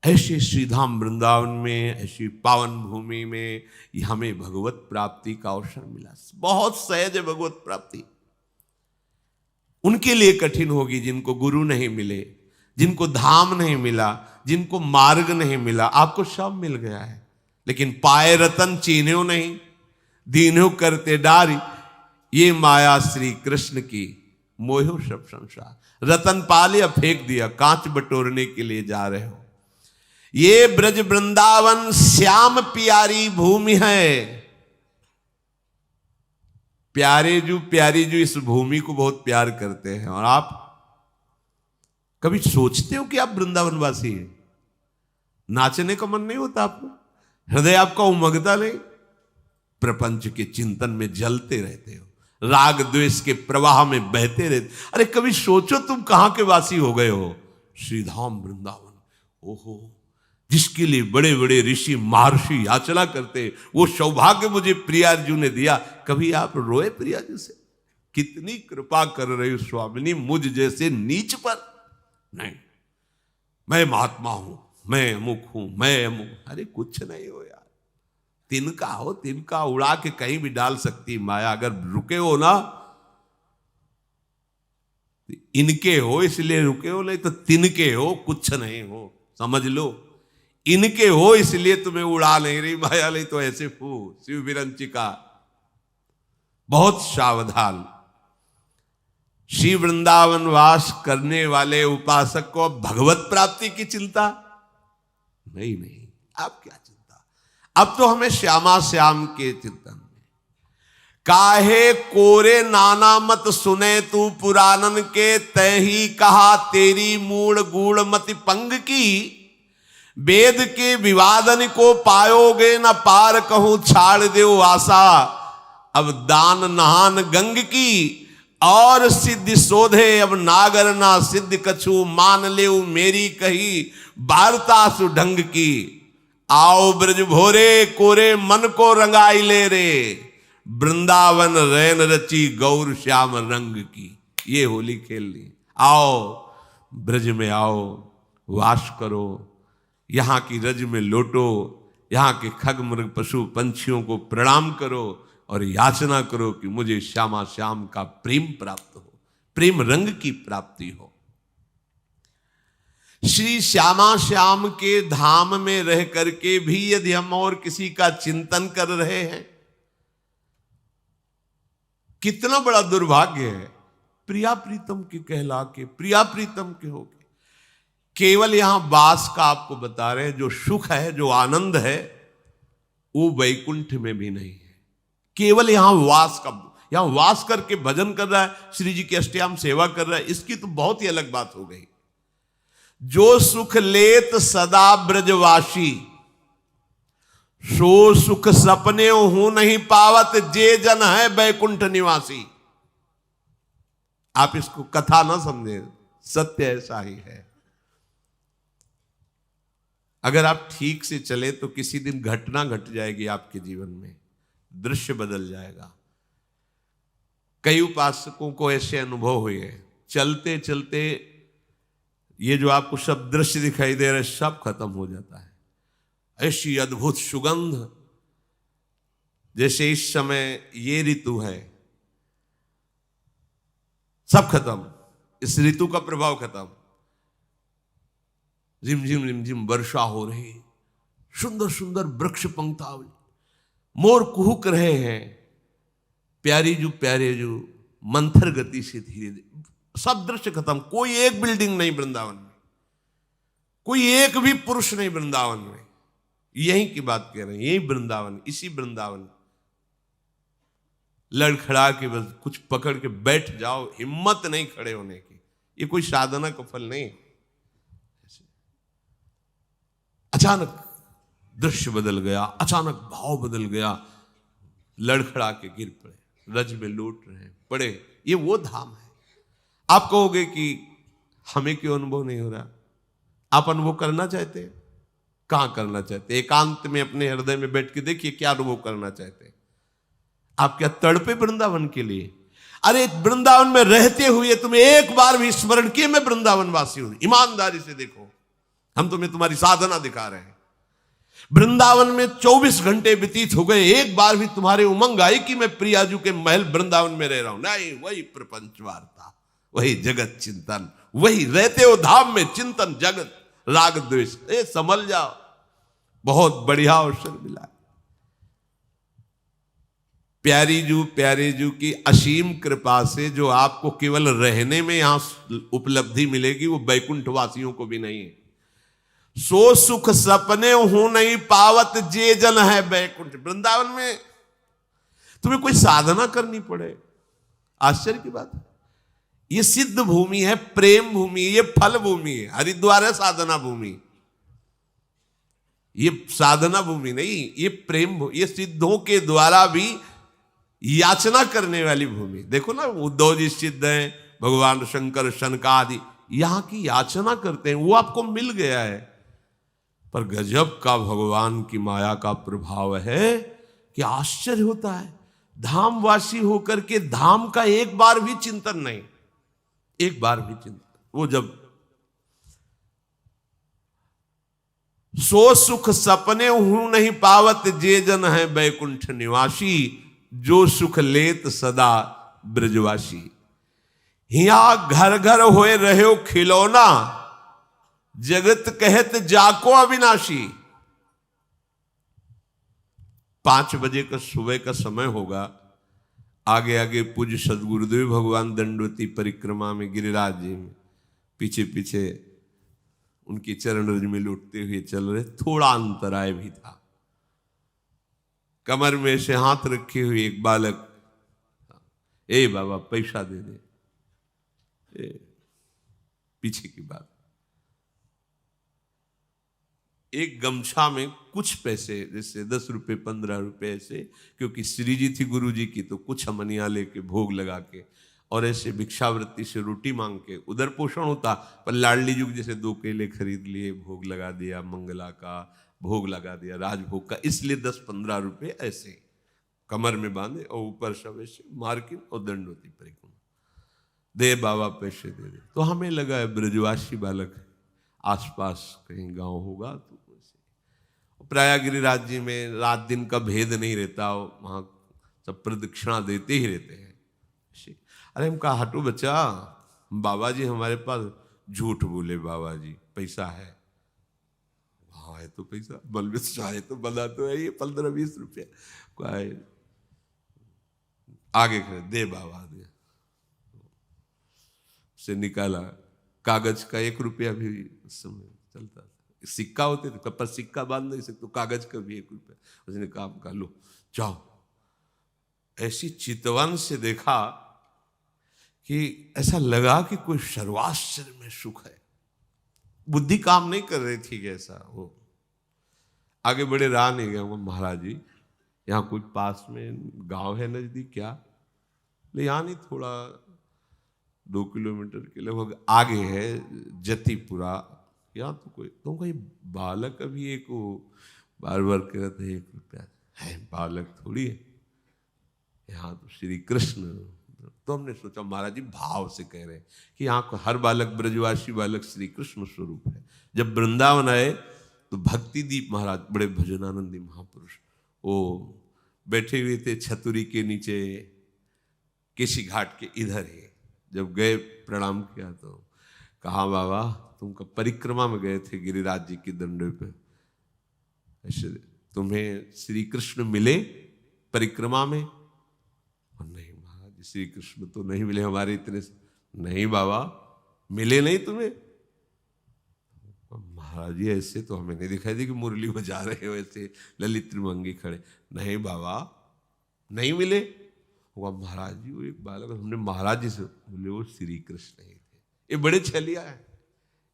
ऐसे श्रीधाम वृंदावन में, ऐसी पावन भूमि में हमें भगवत प्राप्ति का अवसर मिला। बहुत सहज है भगवत प्राप्ति। उनके लिए कठिन होगी जिनको गुरु नहीं मिले, जिनको धाम नहीं मिला, जिनको मार्ग नहीं मिला। आपको सब मिल गया है, लेकिन पाए रतन चीन्ह्यो नहीं, दीन्हो करते डारी। ये माया श्री कृष्ण की, मोहो सब संसार। रतन पा लिया, फेंक दिया, कांच बटोरने के लिए जा रहे हो। ये ब्रज वृंदावन श्याम प्यारी भूमि है। प्यारे जो प्यारी जो इस भूमि को बहुत प्यार करते हैं। और आप कभी सोचते हो कि आप वृंदावनवासी हैं? नाचने का मन नहीं होता आपको? हृदय आपका उमगता नहीं? प्रपंच के चिंतन में जलते रहते हो, राग द्वेष के प्रवाह में बहते रहते। अरे कभी सोचो तुम कहां के वासी हो गए हो? श्रीधाम वृंदावन। ओहो, जिसके लिए बड़े बड़े ऋषि महर्षि याचना करते, वो सौभाग्य मुझे प्रियार्जु ने दिया। कभी आप रोए प्रियार्जु से? कितनी कृपा कर रही हो स्वामिनी मुझ जैसे नीच पर। नहीं, मैं महात्मा हूं, मैं अमुक हूं, मैं अमुक। अरे कुछ नहीं हो यार, तिनका हो, तिनका उड़ा के कहीं भी डाल सकती माया। अगर रुके हो ना, इनके हो इसलिए रुके हो, नहीं तो तिनके हो, कुछ नहीं हो, समझ लो। इनके हो इसलिए तुम्हें उड़ा नहीं रही माया, नहीं तो ऐसे फू शिव विरंचिका। बहुत सावधान। श्री वृंदावन वास करने वाले उपासक को भगवत प्राप्ति की चिंता नहीं। अब क्या चिंता? अब तो हमें श्यामा श्याम के चिंतन में। काहे कोरे नाना मत सुने तू पुराणन के, तय ही कहा तेरी मूल गूढ़ मति पंग की। वेद के विवादन को पायोगे न पार, कहूं छाड़ देओ आशा। अब दान नहान गंग की, और सिद्ध शोधे अब नागर ना सिद्ध कछु। मान ले मेरी कही वार्ता सुढंग की। आओ ब्रज भोरे कोरे मन को रंगाई ले रे, वृंदावन रैन रची गौर श्याम रंग की। ये होली खेल ली। आओ ब्रज में आओ, वास करो, यहां की रज में लोटो, यहां के खग मृग पशु पंछियों को प्रणाम करो और याचना करो कि मुझे श्यामा श्याम का प्रेम प्राप्त हो, प्रेम रंग की प्राप्ति हो। श्री श्यामा श्याम के धाम में रह करके भी यदि हम और किसी का चिंतन कर रहे हैं, कितना बड़ा दुर्भाग्य है। प्रिया प्रीतम के कहला के, प्रिया प्रीतम के हो। केवल यहां वास का आपको बता रहे हैं, जो सुख है, जो आनंद है, वो वैकुंठ में भी नहीं है। केवल यहां वास का, यहां वास करके भजन कर रहा है, श्री जी की अष्टयाम सेवा कर रहा है, इसकी तो बहुत ही अलग बात हो गई। जो सुख लेत सदा ब्रजवासी, सो सुख सपने हूं नहीं पावत, जे जन है वैकुंठ निवासी। आप इसको कथा ना समझे, सत्य ऐसा ही है। अगर आप ठीक से चले तो किसी दिन घटना घट जाएगी आपके जीवन में, दृश्य बदल जाएगा। कई उपासकों को ऐसे अनुभव हुए हैं, चलते चलते ये जो आपको सब दृश्य दिखाई दे रहे सब खत्म हो जाता है। ऐसी अद्भुत सुगंध, जैसे इस समय ये ऋतु है, सब खत्म, इस ऋतु का प्रभाव खत्म। रिमझिम रिमझिम वर्षा हो रही, सुंदर सुंदर वृक्ष पंक्तावली, मोर कुहुक रहे हैं, प्यारी जो मंथर गति से धीरे धीरे सब दृश्य खत्म। कोई एक बिल्डिंग नहीं वृंदावन में, कोई एक भी पुरुष नहीं वृंदावन में। यही की बात कह रहे हैं, यही वृंदावन, इसी वृंदावन। लड़खड़ा के बस कुछ पकड़ के बैठ जाओ, हिम्मत नहीं खड़े होने की। ये कोई साधना का फल नहीं। अचानक दृश्य बदल गया, अचानक भाव बदल गया, लड़खड़ा के गिर पड़े, रज में लौट रहे पड़े। ये वो धाम है। आप कहोगे कि हमें क्यों अनुभव नहीं हो रहा? आप अनुभव करना चाहते हैं? कहां करना चाहते हैं? एकांत में अपने हृदय में बैठ के देखिए क्या अनुभव करना चाहते हैं। आप क्या तड़पे वृंदावन के लिए? अरे वृंदावन में रहते हुए तुम्हें एक बार भी स्मरण किए मैं वृंदावन वासी हूं? ईमानदारी से देखो, हम तुम्हें तुम्हारी साधना दिखा रहे हैं। वृंदावन में 24 घंटे व्यतीत हो गए, एक बार भी तुम्हारे उमंग आई कि मैं प्रियाजू के महल वृंदावन में रह रहा हूं? नहीं, वही प्रपंच वार्ता, वही जगत चिंतन, वही रहते हो धाम में चिंतन जगत राग द्वेष। समझ जाओ, बहुत बढ़िया अवसर मिला। प्यारे जू की असीम कृपा से जो आपको केवल रहने में यहां उपलब्धि मिलेगी, वो बैकुंठ वासियों को भी नहीं है। सो सुख सपने हूं नहीं पावत जे जन है बैकुंठ। वृंदावन में तुम्हें कोई साधना करनी पड़े, आश्चर्य की बात है। ये सिद्ध भूमि है, प्रेम भूमि, ये फल भूमि है। हरिद्वार है साधना भूमि, ये साधना भूमि नहीं, ये प्रेम भूमि, ये सिद्धों के द्वारा भी याचना करने वाली भूमि। देखो ना, उद्धव जी सिद्ध हैं, भगवान शंकर शनकादि यहां की याचना करते हैं, वो आपको मिल गया है। पर गजब का भगवान की माया का प्रभाव है कि आश्चर्य होता है। धामवासी होकर के धाम का एक बार भी चिंतन नहीं, एक बार भी चिंतन। वो जब सो सुख सपने हूं नहीं पावत जे जन है बैकुंठ निवासी, जो सुख लेत सदा ब्रजवासी। हिया घर घर होए रहे खिलौना, जगत कहत जाको अविनाशी। 5 बजे का सुबह का समय होगा, आगे आगे पूज्य सदगुरुदेव भगवान दंडवती परिक्रमा में गिरिराज जी में पीछे पीछे उनके चरण रज में लौटते हुए चल रहे। थोड़ा अंतराय भी था। कमर में से हाथ रखे हुए एक बालक, ए बाबा पैसा दे दे। पीछे की बात, एक गमछा में कुछ पैसे, जैसे 10 रुपए 15 रुपए ऐसे, क्योंकि श्री जी थी गुरु जी की, तो कुछ हमनिया लेके भोग लगा के और ऐसे भिक्षावृत्ति से रोटी मांग के उधर पोषण होता। पर लाडली जुग जैसे 2 केले खरीद लिए, भोग लगा दिया, मंगला का भोग लगा दिया, राजभोग का, इसलिए 10-15 रुपए ऐसे कमर में बांधे और ऊपर सब ऐसे मार्किन और दंडवती परिक्रमा। दे बाबा पैसे दे दे। तो हमें लगा है ब्रजवासी बालक है, आसपास कहीं गांव होगा। तो प्राय गिरिराज जी में रात दिन का भेद नहीं रहता, वहां सब प्रदक्षिणा देते ही रहते हैं। अरे हम कहा, हटो बच्चा, बाबा जी हमारे पास झूठ बोले, बाबा जी पैसा है। हाँ है तो पैसा, बलवे चाहे तो बना तो है, ये 15-20 रुपया आगे खड़े, दे बाबा दे। से निकाला, कागज का 1 रुपया भी उस समय चलता था, सिक्का होते थे, पर सिक्का बांध नहीं सकते, तो कागज का भी 1 रुपया। उसने कहा लो जाओ। ऐसी चितवन से देखा कि ऐसा लगा कि कोई सर्वाश्चर्य में सुख है। बुद्धि काम नहीं कर रही थी कैसा। वो आगे बड़े रहा नहीं गया, महाराज जी यहाँ कोई पास में गांव है नजदीक क्या? ले यहाँ नहीं, थोड़ा 2 किलोमीटर के लगभग आगे है जतीपुरा, यहाँ तो कोई। तो कहीं बालक अभी एक वो बार बार कह रहे थे 1 रुपया है, बालक थोड़ी है, यहाँ तो श्री कृष्ण। तो हमने सोचा महाराज जी भाव से कह रहे हैं कि यहाँ को हर बालक ब्रजवासी बालक श्री कृष्ण स्वरूप है। जब वृंदावन आए तो भक्तिदीप महाराज, बड़े भजनानंदी महापुरुष, वो बैठे हुए थे छतुरी के नीचे, केसी घाट के इधर ही। जब गए प्रणाम किया तो कहा, बाबा तुम कब परिक्रमा में गए थे गिरिराज जी की दंडे पे, ऐसे तुम्हें श्री कृष्ण मिले परिक्रमा में? और नहीं महाराज, श्री कृष्ण तो नहीं मिले हमारे इतने। नहीं बाबा, मिले नहीं तुम्हें? महाराज जी ऐसे तो हमें नहीं दिखाई दी कि मुरली बजा रहे हो ऐसे ललित त्रिभंगी खड़े। नहीं बाबा, नहीं मिले। वो महाराज जी वो एक बालक, हमने महाराज जी से बोले वो श्री कृष्ण ही थे। ये बड़े छलिया है,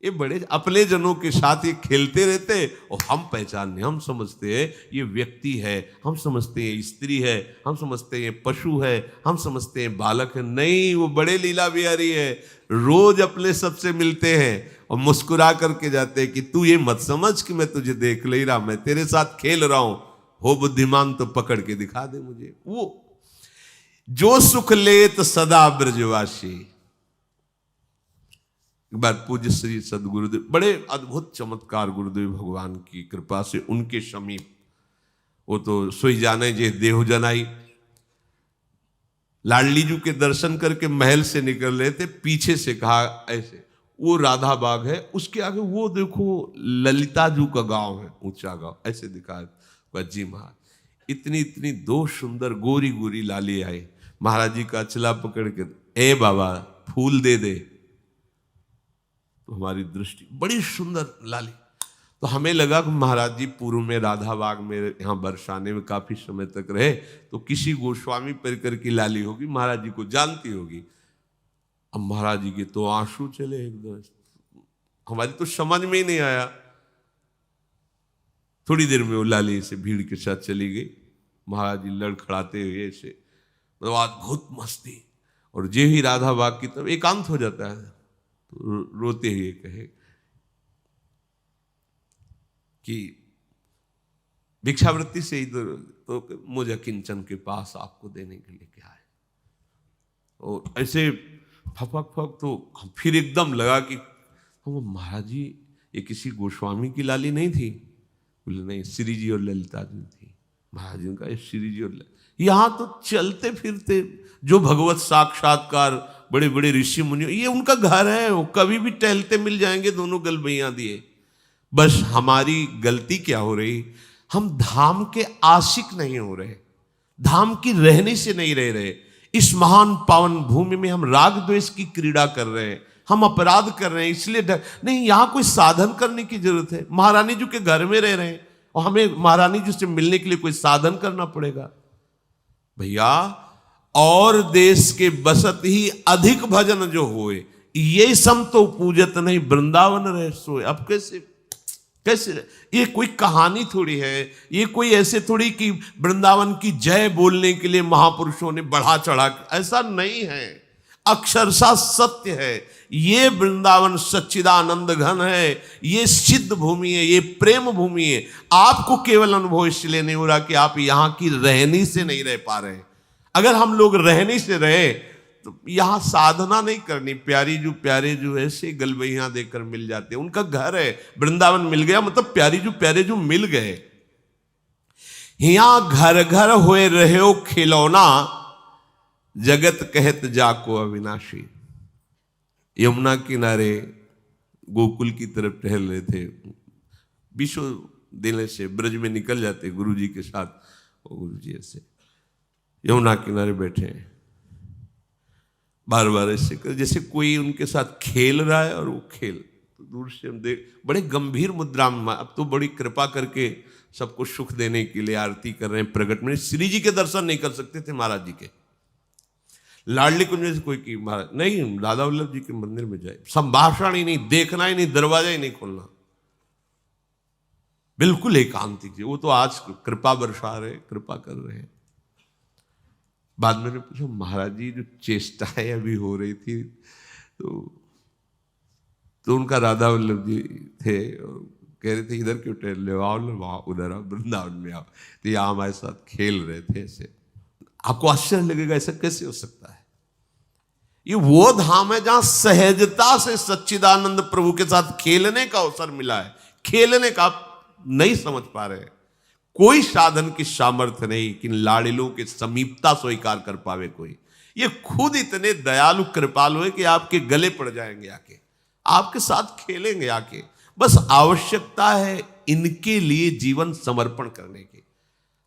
ये बड़े अपने जनों के साथ ये खेलते रहते, और हम पहचानने, हम समझते हैं ये व्यक्ति है, हम समझते हैं स्त्री है, हम समझते हैं ये पशु है, हम समझते हैं बालक है। नहीं, वो बड़े लीला बिहारी है। रोज अपने सबसे मिलते हैं और मुस्कुरा करके जाते हैं कि तू ये मत समझ कि मैं तुझे देख ले रहा, मैं तेरे साथ खेल रहा हूं, हो बुद्धिमान तो पकड़ के दिखा दे मुझे। वो जो सुख लेत सदा ब्रजवासी, एक बार पूज्य श्री सदगुरुदेव, बड़े अद्भुत चमत्कार गुरुदेव भगवान की कृपा से उनके समीप, वो तो सोई जाने जे देहु जनाई, लाडली जी के दर्शन करके महल से निकल रहे थे, पीछे से कहा ऐसे, वो राधा बाग है, उसके आगे वो देखो ललिता जू का गांव है, ऊंचा गांव, ऐसे दिखा जी महाराज। इतनी इतनी दो सुंदर गोरी गोरी लाली आई, महाराज जी का अचला पकड़ के, ए बाबा फूल दे दे। तो हमारी दृष्टि, बड़ी सुंदर लाली, तो हमें लगा कि महाराज जी पूर्व में राधा बाग में यहाँ बरसाने में काफी समय तक रहे, तो किसी गोस्वामी परिकर की लाली होगी, महाराज जी को जानती होगी। अब महाराज जी के तो आंसू चले एकदम, हमारी तो समझ में ही नहीं आया। थोड़ी देर में वो लाली से भीड़ के साथ चली गई, महाराज जी लड़खड़ाते हुए ऐसे, मतलब अद्भुत मस्ती। और जे ही राधा बाग की तरफ एकांत हो जाता है तो रोते हुए कहे कि भिक्षावृत्ति से इधर, तो मुझे किंचन के पास आपको देने के लिए क्या है। और ऐसे फपक फक, तो फिर एकदम लगा कि महाराज जी ये किसी गोस्वामी की लाली नहीं थी। बोले नहीं, श्री जी और ललिता जी थी। महाराज जी का श्री जी और यहाँ तो चलते फिरते जो भगवत साक्षात्कार बड़े बड़े ऋषि मुनि, ये उनका घर है, वो कभी भी टहलते मिल जाएंगे, दोनों गलबैयां दिए। बस हमारी गलती क्या हो रही, हम धाम के आशिक नहीं हो रहे, धाम की रहने से नहीं रह रहे। इस महान पावन भूमि में हम राग द्वेष की क्रीड़ा कर रहे हैं, हम अपराध कर रहे हैं, इसलिए नहीं, यहां कोई साधन करने की जरूरत है। महारानी जी के घर में रह रहे हैं और हमें महारानी जी से मिलने के लिए कोई साधन करना पड़ेगा। भैया, और देश के बसत ही अधिक भजन जो होए, ये सम तो पूजत नहीं वृंदावन रह सोए। अब कैसे ये कोई कहानी थोड़ी है, ये कोई ऐसे थोड़ी कि वृंदावन की जय बोलने के लिए महापुरुषों ने बढ़ा चढ़ा, ऐसा नहीं है, अक्षरशः सत्य है। ये वृंदावन सच्चिदानंद घन है, ये सिद्ध भूमि है, ये प्रेम भूमि है। आपको केवल अनुभव इसलिए नहीं हो रहा कि आप यहां की रहनी से नहीं रह पा रहे। अगर हम लोग रहनी से रहे तो यहां साधना नहीं करनी। प्यारे जो ऐसे गलबैया देकर मिल जाते, उनका घर है, वृंदावन मिल गया मतलब प्यारे जो मिल गए। यहां घर घर होए रहे हो खिलौना, जगत कहत जाको अविनाशी। यमुना किनारे गोकुल की तरफ टहल रहे थे, विश्व देने से ब्रज में निकल जाते गुरु जी के साथ। गुरु जी ऐसे यमुना किनारे बैठे हैं, बार बार ऐसे कर जैसे कोई उनके साथ खेल रहा है, और वो खेल तो दूर से हम देख, बड़े गंभीर मुद्रा में, अब तो बड़ी कृपा करके सबको सुख देने के लिए आरती कर रहे हैं प्रगट में। श्री जी के दर्शन नहीं कर सकते थे महाराज जी के, लाडली कुंज में से कोई की महाराज नहीं, राधा वल्लभ जी के मंदिर में जाए, संभाषण ही नहीं, देखना ही नहीं, दरवाजा ही नहीं खोलना, बिल्कुल एकांतिक जी। वो तो आज कृपा बरसा रहे, कृपा कर रहे हैं। बाद में पूछा महाराज जी जो चेष्टाएं अभी हो रही थी, तो उनका राधा वल्लभ जी थे, और कह रहे थे इधर क्यों टहल रहे हो, आओ ना वहां, उधर आओ, वृंदावन में आओ। तो यहाँ हमारे साथ खेल रहे थे ऐसे। आपको आश्चर्य लगेगा ऐसा कैसे हो सकता है। ये वो धाम है जहां सहजता से सच्चिदानंद प्रभु के साथ खेलने का अवसर मिला है। खेलने का आप नहीं समझ पा रहे, कोई साधन की सामर्थ्य नहीं कि लाड़िलों के समीपता स्वीकार कर पावे कोई। ये खुद इतने दयालु कृपालु है कि आपके गले पड़ जाएंगे आके, आपके साथ खेलेंगे आके। बस आवश्यकता है इनके लिए जीवन समर्पण करने की।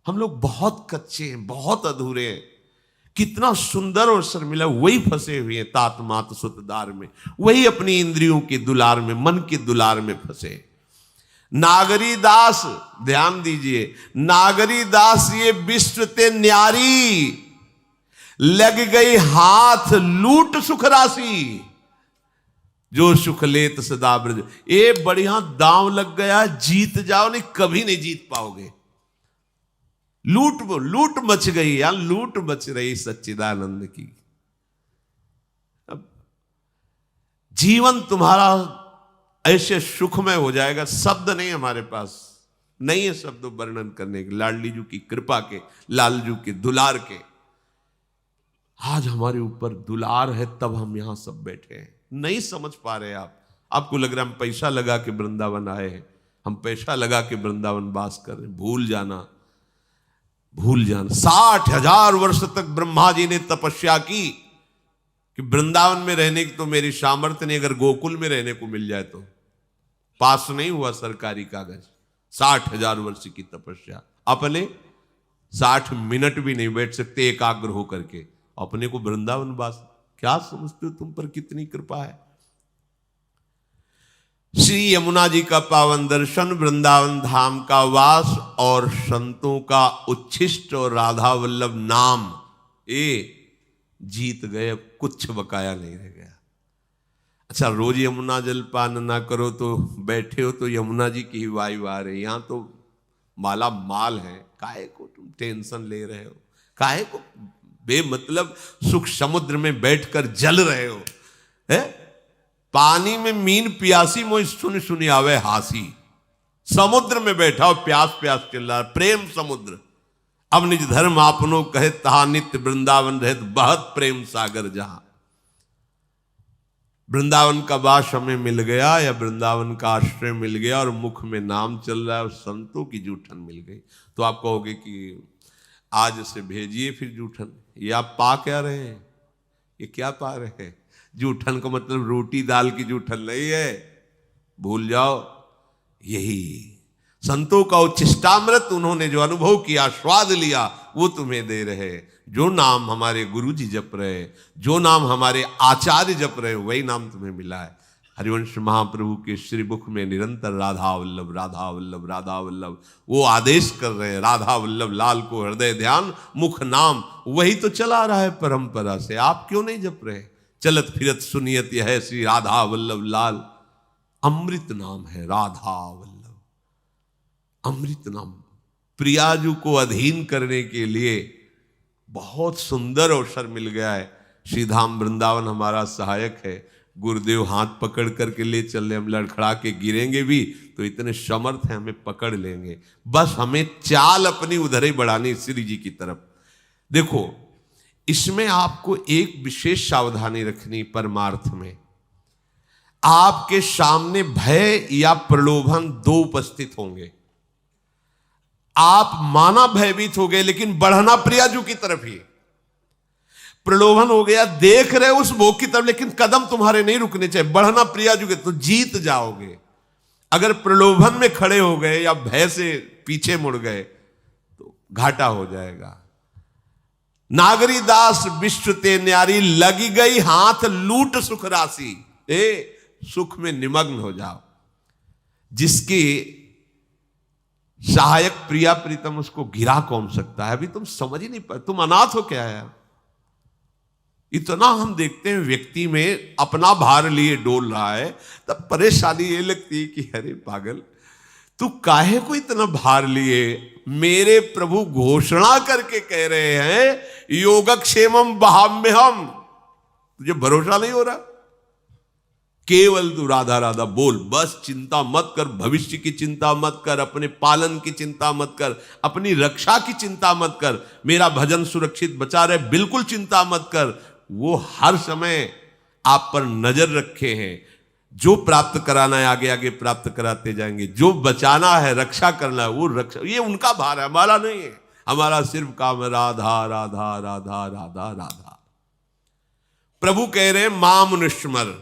हम लोग बहुत कच्चे हैं, बहुत अधूरे हैं। कितना सुंदर और शर्मिला, वही फंसे हुए हैं तात मात सुतदार में, वही अपनी इंद्रियों के दुलार में, मन के दुलार में फंसे। नागरी दास, ध्यान दीजिए, नागरी दास ये विश्व ते न्यारी, लग गई हाथ लूट सुख राशि, जो सुख लेत सदा ब्रज। ये बढ़िया दांव लग गया, जीत जाओ, नहीं कभी नहीं जीत पाओगे। लूट मच गई, या लूट मच रही सच्चिदानंद की। अब जीवन तुम्हारा ऐसे सुखमय हो जाएगा, शब्द नहीं हमारे पास, नहीं है शब्द वर्णन करने के। लाडली जी की कृपा के, लालजू के दुलार के। आज हमारे ऊपर दुलार है, तब हम यहां सब बैठे हैं। नहीं समझ पा रहे आप। आपको लग रहा है हम पैसा लगा के वृंदावन आए हैं, हम पैसा लगा के वृंदावन वास कर रहे हैं। भूल जाना, भूल जाना। 60,000 वर्ष तक ब्रह्मा जी ने तपस्या की कि वृंदावन में रहने की तो मेरी सामर्थ्य नहीं, अगर गोकुल में रहने को मिल जाए तो। पास नहीं हुआ सरकारी कागज। 60,000 वर्ष की तपस्या। अपने 60 मिनट भी नहीं बैठ सकते एकाग्र होकर के, अपने को वृंदावन वास। क्या समझते हो तुम पर कितनी कृपा है। श्री यमुना जी का पावन दर्शन, वृंदावन धाम का वास और संतों का उच्छिष्ट और राधा वल्लभ नाम, ये जीत गए। अब कुछ बकाया नहीं रह गया। अच्छा, रोज यमुना जलपान ना करो तो बैठे हो तो यमुना जी की ही वाई वाह रही। यहां तो माला माल है, काहे को तुम टेंशन ले रहे हो, काहे को बेमतलब सुख समुद्र में बैठकर जल रहे हो। है पानी में मीन प्यासी मोई सुन सुनी आवे हासी। समुद्र में बैठा हो, प्यास प्यास चिल्ला रहा, प्रेम समुद्र। अब निज धर्म आपनो कहे तहा नित्य वृंदावन रहत बहुत प्रेम सागर जहां। वृंदावन का वास हमें मिल गया या वृंदावन का आश्रय मिल गया और मुख में नाम चल रहा है और संतों की जूठन मिल गई, तो आप कहोगे कि आज से भेजिए फिर जूठन। ये आप पा क्या रहे हैं, ये क्या पा रहे हैं। जूठन का मतलब रोटी दाल की जूठन नहीं है, भूल जाओ। यही संतों का उच्छिष्टामृत उन्होंने जो अनुभव किया, स्वाद लिया, वो तुम्हें दे रहे। जो नाम हमारे गुरु जी जप रहे, जो नाम हमारे आचार्य जप रहे, वही नाम तुम्हें मिला है। हरिवंश महाप्रभु के श्री मुख में निरंतर राधा वल्लभ राधा वल्लभ राधा वल्लभ, वो आदेश कर रहे हैं राधा वल्लभ लाल को हृदय ध्यान मुख नाम। वही तो चला रहा है परंपरा से, आप क्यों नहीं जप रहे। चलत फिरत सुनियत यह है श्री राधा वल्लभ लाल। अमृत नाम है राधा वल्लभ, अमृत नाम। प्रियाजू को अधीन करने के लिए बहुत सुंदर अवसर मिल गया है। श्रीधाम वृंदावन हमारा सहायक है। गुरुदेव हाथ पकड़ करके ले चल रहे, हम लड़खड़ा के गिरेंगे भी तो इतने समर्थ हैं, हमें पकड़ लेंगे। बस हमें चाल अपनी उधर ही बढ़ानी श्री जी की तरफ। देखो, इसमें आपको एक विशेष सावधानी रखनी। परमार्थ में आपके सामने भय या प्रलोभन दो उपस्थित होंगे। आप माना भयभीत हो गए, लेकिन बढ़ना प्रियाजू की तरफ ही। प्रलोभन हो गया, देख रहे उस भोग की तरफ, लेकिन कदम तुम्हारे नहीं रुकने चाहिए। बढ़ना प्रियाजू के, तो जीत जाओगे। अगर प्रलोभन में खड़े हो गए या भय से पीछे मुड़ गए तो घाटा हो जाएगा। नागरी दास विश्व ते न्यारी, लगी गई हाथ लूट सुख राशि। सुख में निमग्न हो जाओ। जिसकी सहायक प्रिया प्रीतम, उसको गिरा कौन सकता है। अभी तुम समझ ही नहीं पाए, तुम अनाथ हो क्या यार। इतना हम देखते हैं व्यक्ति में अपना भार लिए डोल रहा है, तब परेशानी ये लगती है कि अरे पागल, तू काहे को इतना भार लिए। मेरे प्रभु घोषणा करके कह रहे हैं योगक्षेमम वहाम्यहम्। तुझे भरोसा नहीं हो रहा, केवल तू राधा राधा बोल। बस चिंता मत कर, भविष्य की चिंता मत कर, अपने पालन की चिंता मत कर, अपनी रक्षा की चिंता मत कर, मेरा भजन सुरक्षित बचा रहे, बिल्कुल चिंता मत कर। वो हर समय आप पर नजर रखे हैं। जो प्राप्त कराना है आगे आगे प्राप्त कराते जाएंगे, जो बचाना है रक्षा करना है वो रक्षा, ये उनका भार है, हमारा नहीं है। हमारा सिर्फ काम है राधा राधा राधा राधा राधा। प्रभु कह रहे माम अनुस्मर,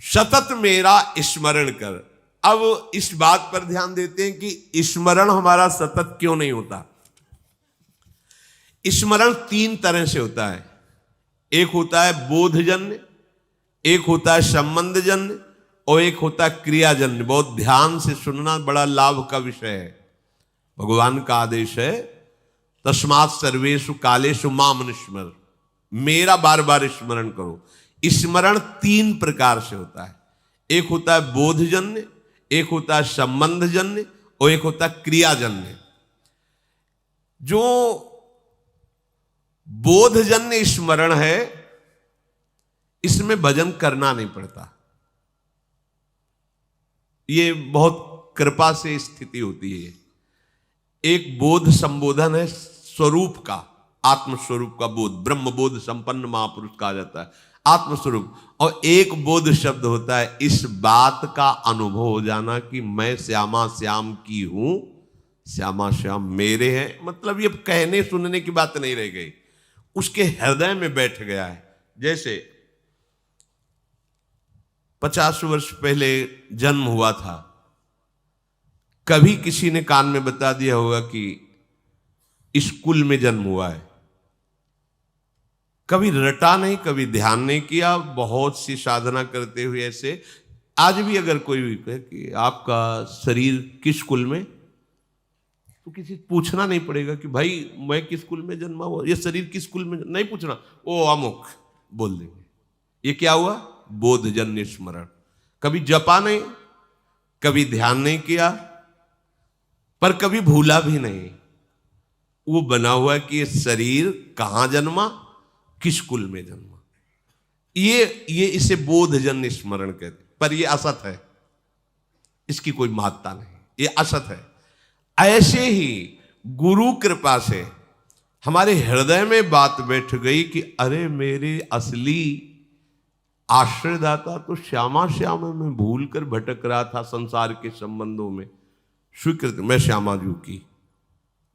सतत मेरा स्मरण कर। अब इस बात पर ध्यान देते हैं कि स्मरण हमारा सतत क्यों नहीं होता। स्मरण तीन तरह से होता है। एक होता है बोधजन्य, एक होता है संबंधजन्य और एक होता है क्रियाजन्य। बहुत ध्यान से सुनना, बड़ा लाभ का विषय है। भगवान का आदेश है तस्मात् सर्वेषु कालेषु माम अनुस्मर, मेरा बार बार स्मरण करो। स्मरण तीन प्रकार से होता है। एक होता है बोधजन्य, एक होता है संबंधजन्य और एक होता है क्रियाजन्य। जो बोधजन्य स्मरण है, इसमें भजन करना नहीं पड़ता। ये बहुत कृपा से स्थिति होती है। एक बोध संबोधन है स्वरूप का, आत्म स्वरूप का बोध, ब्रह्म बोध संपन्न महापुरुष कहा जाता है। आत्मस्वरूप। और एक बोध शब्द होता है इस बात का अनुभव हो जाना कि मैं श्यामा श्याम की हूं, श्यामा श्याम मेरे हैं। मतलब ये कहने सुनने की बात नहीं रह गई, उसके हृदय में बैठ गया है। जैसे 50 वर्ष पहले जन्म हुआ था, कभी किसी ने कान में बता दिया होगा कि स्कूल में जन्म हुआ है, कभी रटा नहीं, कभी ध्यान नहीं किया, बहुत सी साधना करते हुए ऐसे। आज भी अगर कोई भी कहे कि आपका शरीर किस स्कूल में, तो किसी पूछना नहीं पड़ेगा कि भाई मैं किस स्कूल में जन्मा हुआ, ये शरीर किस स्कूल में, नहीं पूछना, वो अमुक बोल देंगे। ये क्या हुआ? बोधजन्य स्मरण। कभी जपा नहीं, कभी ध्यान नहीं किया, पर कभी भूला भी नहीं। वो बना हुआ कि ये शरीर कहां जन्मा, किस कुल में जन्मा। ये इसे बोधजन्य स्मरण कहते। पर ये असत है, इसकी कोई महत्ता नहीं, ये असत है। ऐसे ही गुरु कृपा से हमारे हृदय में बात बैठ गई कि अरे मेरे असली आश्रयदाता तो श्यामा श्याम है, मैं भूल कर भटक रहा था संसार के संबंधों में। स्वीकृत, मैं श्यामाजू की,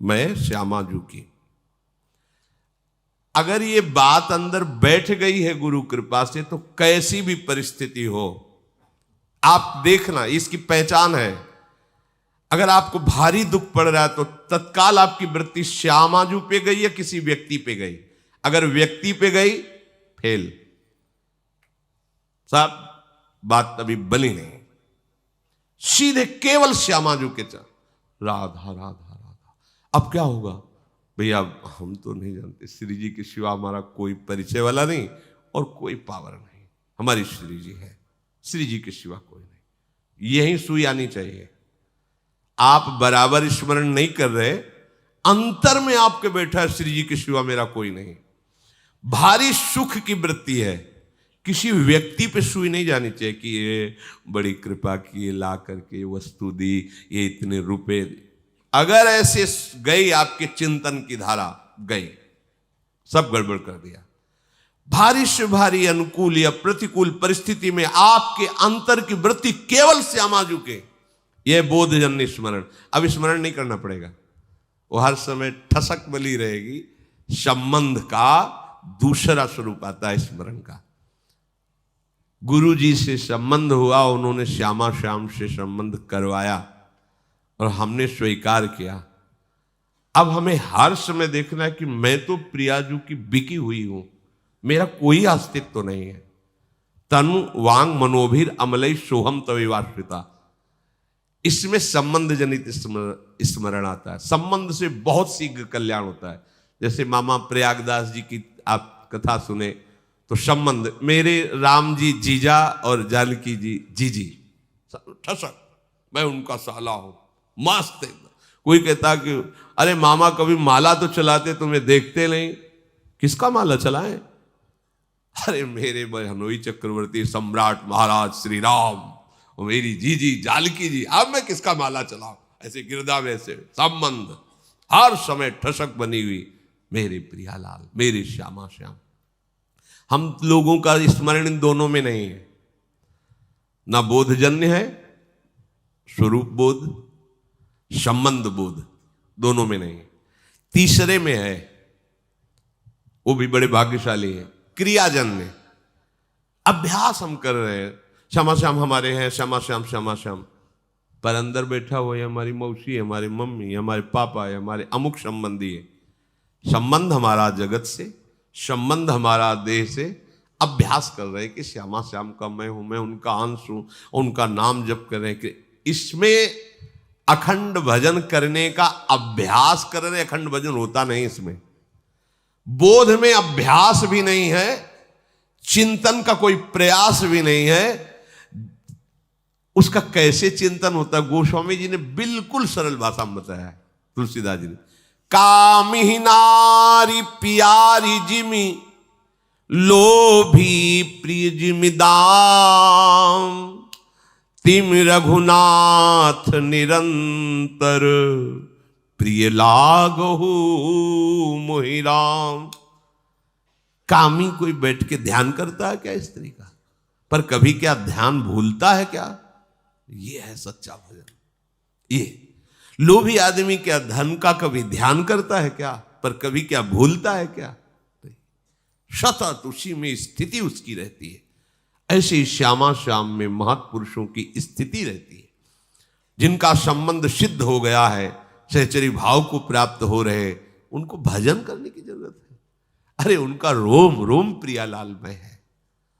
मैं श्यामाजू की। अगर ये बात अंदर बैठ गई है गुरु कृपा से, तो कैसी भी परिस्थिति हो आप देखना, इसकी पहचान है। अगर आपको भारी दुख पड़ रहा है तो तत्काल आपकी वृत्ति श्यामाजू पे गई या किसी व्यक्ति पे गई। अगर व्यक्ति पे गई, फेल, साहब बात अभी बनी नहीं। सीधे केवल श्यामाजू के चल, राधा राधा राधा। अब क्या होगा भैया, हम तो नहीं जानते, श्री जी के सिवा हमारा कोई परिचय वाला नहीं और कोई पावर नहीं, हमारी श्री जी है, श्री जी के सिवा कोई नहीं। यही सुई आनी चाहिए। आप बराबर स्मरण नहीं कर रहे, अंतर में आपके बैठा है श्री जी के सिवा मेरा कोई नहीं। भारी सुख की वृत्ति है, किसी व्यक्ति पे सुई नहीं जानी चाहिए कि ये बड़ी कृपा की, ये ला करके वस्तु दी, ये इतने रुपए। अगर ऐसे गई आपके चिंतन की धारा, गई, सब गड़बड़ कर दिया। भारी से भारी अनुकूल या प्रतिकूल परिस्थिति में आपके अंतर की वृत्ति केवल श्यामाजू के, यह बोधजन्य स्मरण। अब स्मरण नहीं करना पड़ेगा, वो हर समय ठसक बली रहेगी। संबंध का दूसरा स्वरूप आता है स्मरण का। गुरु जी से संबंध हुआ, उन्होंने श्यामा श्याम से संबंध करवाया और हमने स्वीकार किया। अब हमें हर समय देखना है कि मैं तो प्रियाजू की बिकी हुई हूं, मेरा कोई अस्तित्व तो नहीं है। तनु वांग मनोभिर अमलई सोहम तविवाश्रिता, इसमें संबंध जनित स्मरण आता है। संबंध से बहुत शीघ्र कल्याण होता है। जैसे मामा प्रयागदास जी की आप कथा सुने तो संबंध, मेरे राम जी जीजा और जानकी जी जीजी, ठसक, मैं उनका साला हूं, मस्त एकदम। कोई कहता कि अरे मामा कभी माला तो चलाते, तुम्हें देखते नहीं, किसका माला चलाएं? अरे मेरे बहनोई चक्रवर्ती सम्राट महाराज श्री राम और मेरी जीजी जानकी जी, अब मैं किसका माला चलाऊं? ऐसे गिरदा में से संबंध हर समय ठसक बनी हुई, मेरे प्रियालाल, मेरे श्यामा श्याम। हम लोगों का स्मरण इन दोनों में नहीं है, ना बोधजन्य है, स्वरूप बोध, संबंध बोध, दोनों में नहीं। तीसरे में है, वो भी बड़े भाग्यशाली है, क्रियाजन्य। अभ्यास हम कर रहे हैं, श्यामा श्याम हमारे हैं, श्यामा श्याम श्यामा श्याम, पर अंदर बैठा हुआ है हमारी मौसी है, हमारी मम्मी, हमारे पापा है, हमारे अमुक संबंधी है। संबंध हमारा जगत से, संबंध हमारा देह से। अभ्यास कर रहे हैं कि श्यामा श्याम का मैं हूं, मैं उनका अंश हूं, उनका नाम जप कर रहे हैं। कि इसमें अखंड भजन करने का अभ्यास कर रहे, अखंड भजन होता नहीं इसमें। बोध में अभ्यास भी नहीं है, चिंतन का कोई प्रयास भी नहीं है। उसका कैसे चिंतन होता है, गोस्वामी जी ने बिल्कुल सरल भाषा में बताया है, तुलसीदास जी ने। कामिही नारी प्यारी जिमी, लोभी प्रिय जिमि दाम, तिम रघुनाथ निरंतर, प्रिय लागहु मोहि राम। कामी कोई बैठ के ध्यान करता है क्या स्त्री का? पर कभी क्या ध्यान भूलता है क्या? ये है सच्चा भजन। ये लोभी आदमी क्या धन का कभी ध्यान करता है क्या? पर कभी क्या भूलता है क्या? सतत उसी में स्थिति उसकी रहती है। ऐसे श्यामा श्याम में महापुरुषों की स्थिति रहती है, जिनका संबंध सिद्ध हो गया है, सहचरी भाव को प्राप्त हो रहे, उनको भजन करने की जरूरत है। अरे उनका रोम रोम प्रियालाल में है,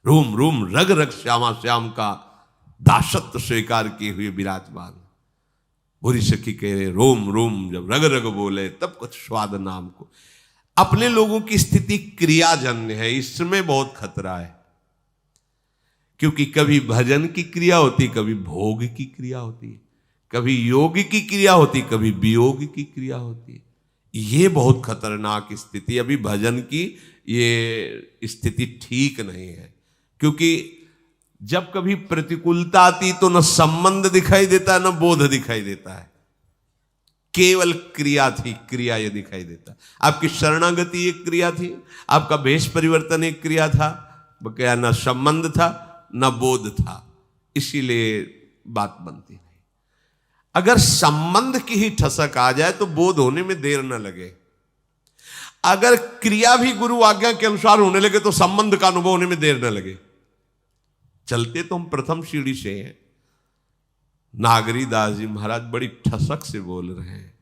रोम रोम रग रग श्यामा श्याम का दासत्व स्वीकार किए हुए विराजमान। बुरी सखी कह रहे रोम रोम जब रग रग बोले तब कुछ स्वाद नाम को। अपने लोगों की स्थिति क्रियाजन्य है, इसमें बहुत खतरा है, क्योंकि कभी भजन की क्रिया होती, कभी भोग की क्रिया होती है, कभी योग की क्रिया होती, कभी वियोग की क्रिया होती है। ये बहुत खतरनाक स्थिति। अभी भजन की ये स्थिति ठीक नहीं है, क्योंकि जब कभी प्रतिकूलता आती तो न संबंध दिखाई देता है, न बोध दिखाई देता है, केवल क्रिया थी, क्रिया ये दिखाई देता। आपकी शरणागति एक क्रिया थी, आपका भेष परिवर्तन एक क्रिया था, क्या न संबंध था न बोध था, इसीलिए बात बनती नहीं। अगर संबंध की ही ठसक आ जाए तो बोध होने में देर न लगे। अगर क्रिया भी गुरु आज्ञा के अनुसार होने लगे तो संबंध का अनुभव होने में देर न लगे। चलते तो हम प्रथम सीढ़ी से हैं। नागरी दास जी महाराज बड़ी ठसक से बोल रहे हैं,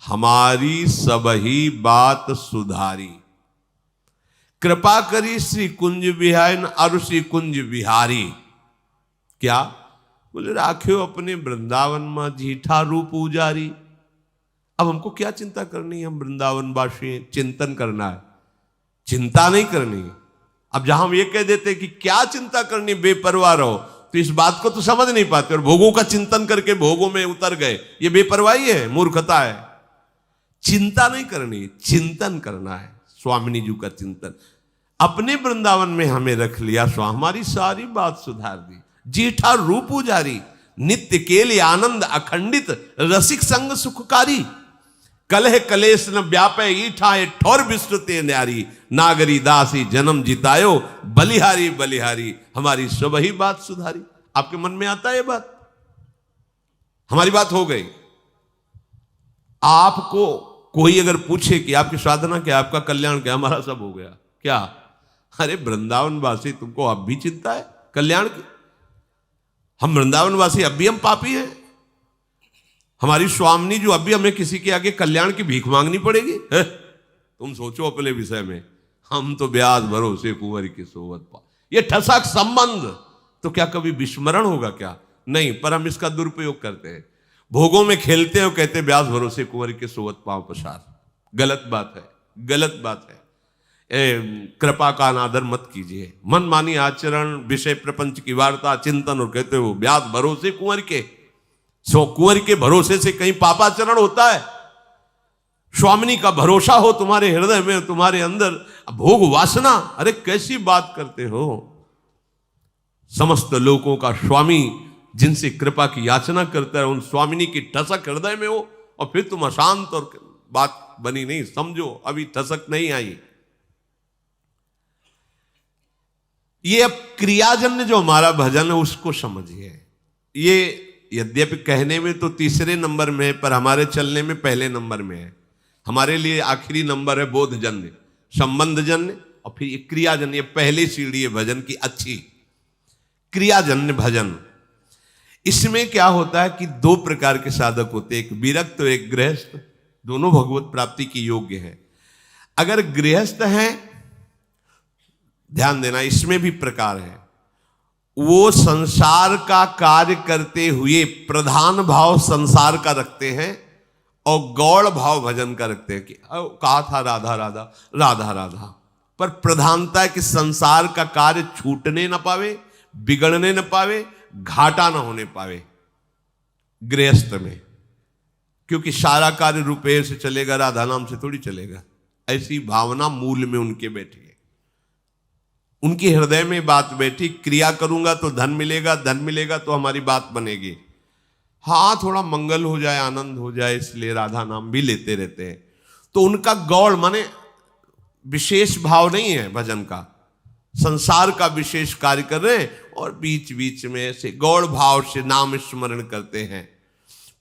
हमारी सबही बात सुधारी, कृपा करी श्री कुंज बिहारी अरु श्री कुंज बिहारी। क्या बोले? राख्यो अपने वृंदावन में जीठा रूप उजारी। अब हमको क्या चिंता करनी है? हम वृंदावन वासी, चिंतन करना है, चिंता नहीं करनी है। अब जहां हम ये कह देते कि क्या चिंता करनी, बेपरवाह रहो, तो इस बात को तो समझ नहीं पाते और भोगों का चिंतन करके भोगों में उतर गए। ये बेपरवाही है, मूर्खता है। चिंता नहीं करनी, चिंतन करना है। स्वामिनी जी का चिंतन अपने वृंदावन में हमें रख लिया, सो हमारी सारी बात सुधार दी। जीठा रूप उजारी, नित्य केले आनंद अखंडित, रसिक संग सुखकारी, कलह कलेश न व्यापे ईठा ठोर विस्तृते न्यारी, नागरी दासी जन्म जितायो, बलिहारी बलिहारी, हमारी सब ही बात सुधारी। आपके मन में आता है ये बात? हमारी बात हो गई। आपको कोई अगर पूछे कि आपकी साधना क्या, आपका कल्याण क्या, हमारा सब हो गया क्या? अरे वृंदावन वासी, तुमको अब भी चिंता है कल्याण की? हम वृंदावन वासी अब भी हम पापी हैं। हमारी स्वामिनी जो अब भी हमें किसी के आगे कल्याण की भीख मांगनी पड़ेगी है? तुम सोचो अपने विषय में। हम तो ब्याज भरोसे कुंवर की सोवत पा। ये ठसक संबंध तो क्या कभी विस्मरण होगा क्या? नहीं, पर हम इसका दुरुपयोग करते हैं। भोगों में खेलते हो, कहते ब्याज भरोसे कुंवर के सोवत पांव पसार। गलत बात है, गलत बात है। कृपा का अनादर मत कीजिए। मन मानी आचरण, विषय प्रपंच की वार्ता, चिंतन, और कहते हो ब्याज भरोसे कुंवर के। सो कुंवर के भरोसे से कहीं पापाचरण होता है? स्वामिनी का भरोसा हो तुम्हारे हृदय में, तुम्हारे अंदर भोग वासना, अरे कैसी बात करते हो? समस्त लोगों का स्वामी जिनसे कृपा की याचना करता है, उन स्वामिनी की ठसक हृदय में हो, और फिर तुम अशांत, और बात बनी नहीं। समझो अभी ठसक नहीं आई। ये अब क्रियाजन्य जो हमारा भजन है उसको समझिए। ये यद्यपि कहने में तो तीसरे नंबर में है, पर हमारे चलने में पहले नंबर में है। हमारे लिए आखिरी नंबर है बोधजन्य, संबंधजन्य, और फिर ये क्रियाजन्य। ये पहली सीढ़ी है भजन की अच्छी, क्रियाजन्य भजन। इसमें क्या होता है कि दो प्रकार के साधक होते हैं, एक विरक्त और एक गृहस्थ। दोनों भगवत प्राप्ति की योग्य है। अगर गृहस्थ हैं, ध्यान देना, इसमें भी प्रकार है। वो संसार का कार्य करते हुए प्रधान भाव संसार का रखते हैं और गौड़ भाव भजन का रखते हैं। कि कहा था राधा राधा राधा राधा, पर प्रधानता है कि संसार का कार्य छूटने न पावे, बिगड़ने न पावे, घाटा न होने पावे गृहस्थ में। क्योंकि सारा कार्य रुपये से चलेगा, राधा नाम से थोड़ी चलेगा। ऐसी भावना मूल में उनके बैठी है। उनके हृदय में बात बैठी, क्रिया करूंगा तो धन मिलेगा, धन मिलेगा तो हमारी बात बनेगी। हाँ, थोड़ा मंगल हो जाए, आनंद हो जाए, इसलिए राधा नाम भी लेते रहते हैं। तो उनका गौड़ माने विशेष भाव नहीं है भजन का, संसार का विशेष कार्य कर रहे हैं और बीच बीच में ऐसे गौड़ भाव से नाम स्मरण करते हैं।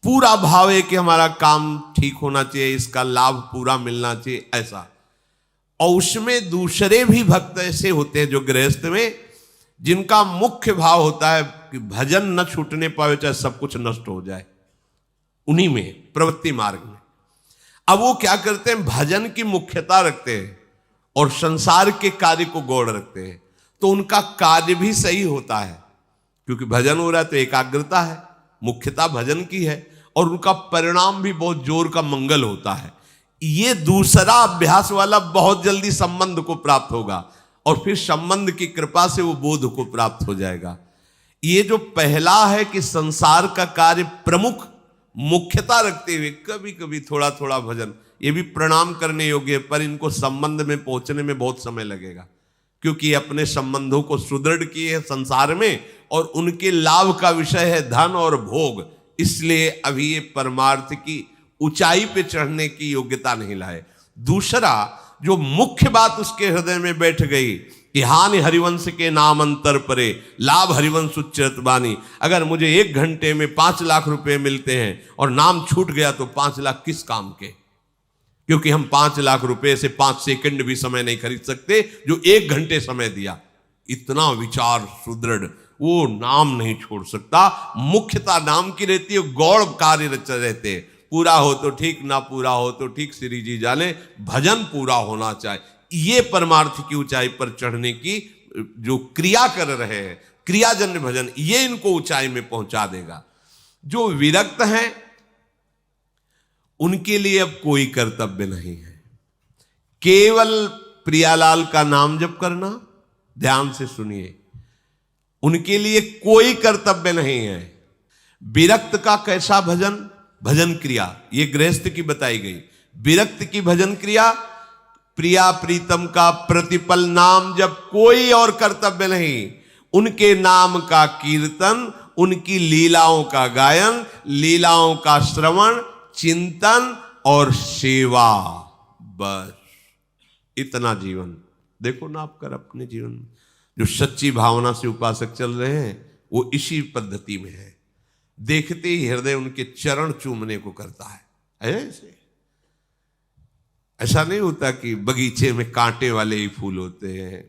पूरा भाव है कि हमारा काम ठीक होना चाहिए, इसका लाभ पूरा मिलना चाहिए, ऐसा। और उसमें दूसरे भी भक्त ऐसे होते हैं जो गृहस्थ में, जिनका मुख्य भाव होता है कि भजन न छूटने पावे चाहे सब कुछ नष्ट हो जाए, उन्हीं में प्रवृत्ति मार्ग में। अब वो क्या करते हैं, भजन की मुख्यता रखते हैं और संसार के कार्य को गौड़ रखते हैं, तो उनका कार्य भी सही होता है, क्योंकि भजन हो रहा है तो एकाग्रता है, मुख्यता भजन की है, और उनका परिणाम भी बहुत जोर का मंगल होता है। ये दूसरा अभ्यास वाला बहुत जल्दी संबंध को प्राप्त होगा और फिर संबंध की कृपा से वो बोध को प्राप्त हो जाएगा। ये जो पहला है कि संसार का कार्य प्रमुख मुख्यता रखते हुए कभी कभी थोड़ा थोड़ा भजन, ये भी प्रणाम करने योग्य है, पर इनको संबंध में पहुंचने में बहुत समय लगेगा, क्योंकि अपने संबंधों को सुदृढ़ किए हैं संसार में और उनके लाभ का विषय है धन और भोग, इसलिए अभी ये परमार्थ की ऊंचाई पे चढ़ने की योग्यता नहीं लाए। दूसरा जो मुख्य बात उसके हृदय में बैठ गई कि हानि हरिवंश के नाम अंतर परे, लाभ हरिवंश उच्चरत बानी। अगर मुझे 1 घंटे में 5 लाख रुपए मिलते हैं और नाम छूट गया तो 5 लाख किस काम के, क्योंकि हम 5 लाख रुपए से 5 सेकंड भी समय नहीं खरीद सकते जो 1 घंटे समय दिया। इतना विचार सुदृढ़, वो नाम नहीं छोड़ सकता। मुख्यता नाम की रहती है, गौड़ कार्य रहते हैं, पूरा हो तो ठीक, ना पूरा हो तो ठीक, श्री जी जाने, भजन पूरा होना चाहिए। ये परमार्थ की ऊंचाई पर चढ़ने की जो क्रिया कर रहे हैं, क्रियाजन्य भजन, ये इनको ऊंचाई में पहुंचा देगा। जो विरक्त हैं उनके लिए अब कोई कर्तव्य नहीं है, केवल प्रियालाल का नाम जप करना। ध्यान से सुनिए, उनके लिए कोई कर्तव्य नहीं है। विरक्त का कैसा भजन, भजन क्रिया ये गृहस्थ की बताई गई। विरक्त की भजन क्रिया, प्रिया प्रीतम का प्रतिपल नाम जब, कोई और कर्तव्य नहीं। उनके नाम का कीर्तन, उनकी लीलाओं का गायन, लीलाओं का श्रवण, चिंतन और सेवा, बस इतना जीवन। देखो ना आप कर अपने जीवन में, जो सच्ची भावना से उपासक चल रहे हैं वो इसी पद्धति में है। देखते ही हृदय उनके चरण चूमने को करता है। ऐसा नहीं होता कि बगीचे में कांटे वाले ही फूल होते हैं,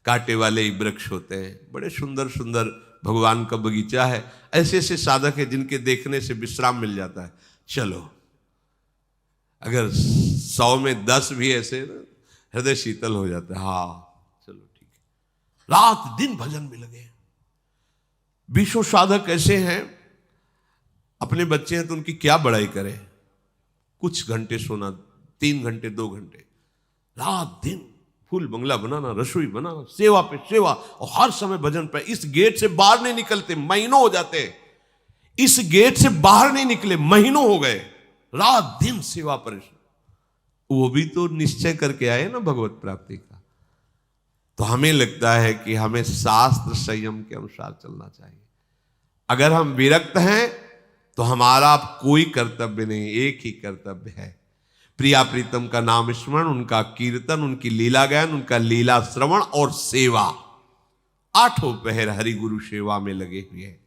कांटे वाले ही वृक्ष होते हैं। बड़े सुंदर सुंदर भगवान का बगीचा है। ऐसे ऐसे साधक है जिनके देखने से विश्राम मिल जाता है। चलो अगर 100 में 10 भी ऐसे ना, हृदय शीतल हो जाता है। हाँ चलो ठीक है, रात दिन भजन में लगे। 20 साधक ऐसे हैं, अपने बच्चे हैं तो उनकी क्या बड़ाई करें। कुछ घंटे सोना, 3 घंटे 2 घंटे, रात दिन फूल बंगला बनाना, रसोई बनाना, सेवा पे सेवा, और हर समय भजन पे। इस गेट से बाहर नहीं निकलते, महीनों हो जाते। इस गेट से बाहर नहीं निकले, महीनों हो गए, रात दिन सेवा परिश्रम। वो भी तो निश्चय करके आए ना भगवत प्राप्ति का। तो हमें लगता है कि हमें शास्त्र संयम के अनुसार चलना चाहिए। अगर हम विरक्त हैं तो हमारा अब कोई कर्तव्य नहीं, एक ही कर्तव्य है, प्रिया प्रीतम का नाम स्मरण, उनका कीर्तन, उनकी लीला गायन, उनका लीला श्रवण और सेवा। 8 पहर हरि गुरु सेवा में लगे हुए हैं।